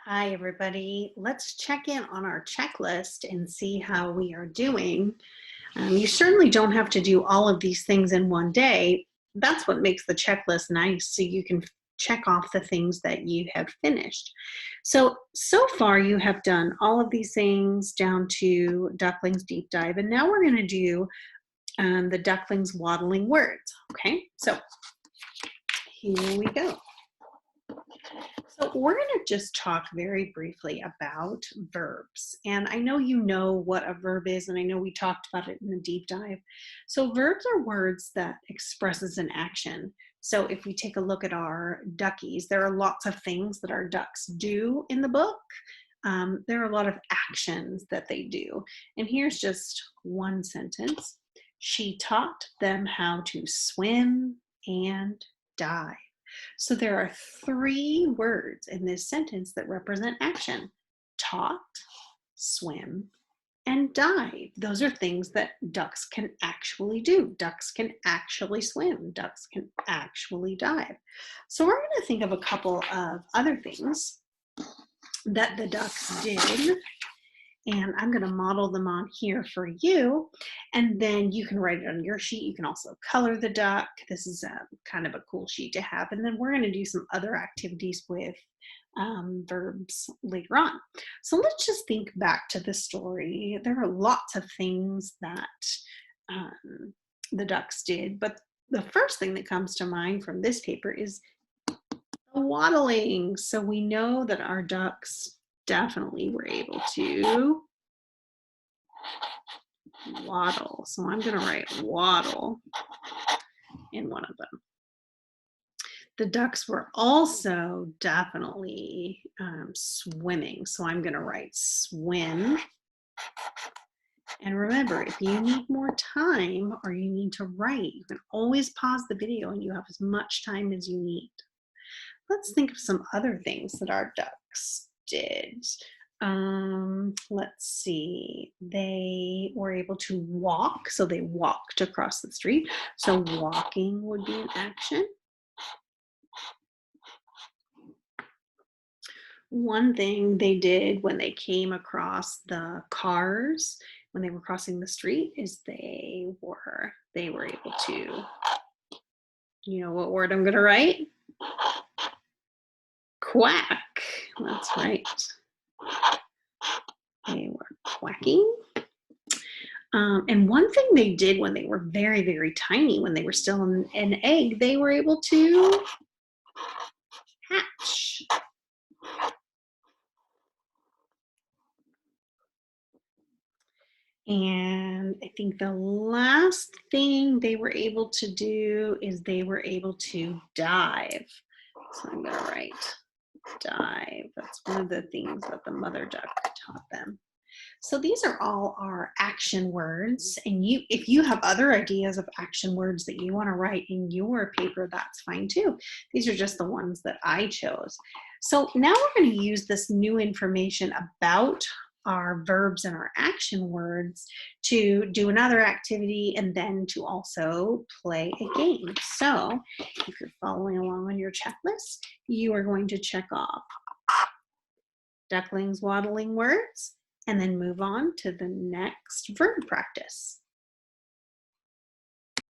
Hi, everybody. Let's check in on our checklist and see how we are doing. You certainly don't have to do all of these things in one day. That's what makes the checklist nice, so you can check off the things that you have finished. So far, you have done all of these things down to Ducklings Deep Dive, and now we're going to do the Ducklings Waddling words. Okay, so here we go. So we're going to just talk very briefly about verbs. And I know you know what a verb is, and I know we talked about it in the deep dive. So verbs are words that expresses an action. So if we take a look at our duckies, there are lots of things that our ducks do in the book. There are a lot of actions that they do. And here's just one sentence. She taught them how to swim and dive. So there are three words in this sentence that represent action: taught, swim, and dive. Those are things that ducks can actually do. Ducks can actually swim. Ducks can actually dive. So we're going to think of a couple of other things that the ducks did, and I'm going to model them on here for you, and then you can write it on your sheet. You can also color the duck. This is kind of a cool sheet to have, and then we're going to do some other activities with verbs later on. So let's just think back to the story. There are lots of things that the ducks did, but the first thing that comes to mind from this paper is the waddling. So we know that our ducks definitely were able to waddle. So I'm going to write waddle in one of them. The ducks were also definitely swimming. So I'm going to write swim. And remember, if you need more time or you need to write, you can always pause the video and you have as much time as you need. Let's think of some other things that our ducks did. Let's see. They were able to walk, so they walked across the street. So walking would be an action. One thing they did when they came across the cars, when they were crossing the street, is they were able to, you know what word I'm going to write? Quack. That's right. They were quacking. And one thing they did when they were very, very tiny, when they were still an egg, they were able to hatch. And I think the last thing they were able to do is they were able to dive. So I'm going to write dive. That's one of the things that the mother duck taught them. So these are all our action words, and if you have other ideas of action words that you want to write in your paper, that's fine too. These are just the ones that I chose. So now we're going to use this new information about our verbs and our action words to do another activity and then to also play a game. So if you're following along on your checklist, you are going to check off Ducklings waddling words, and then move on to the next verb practice.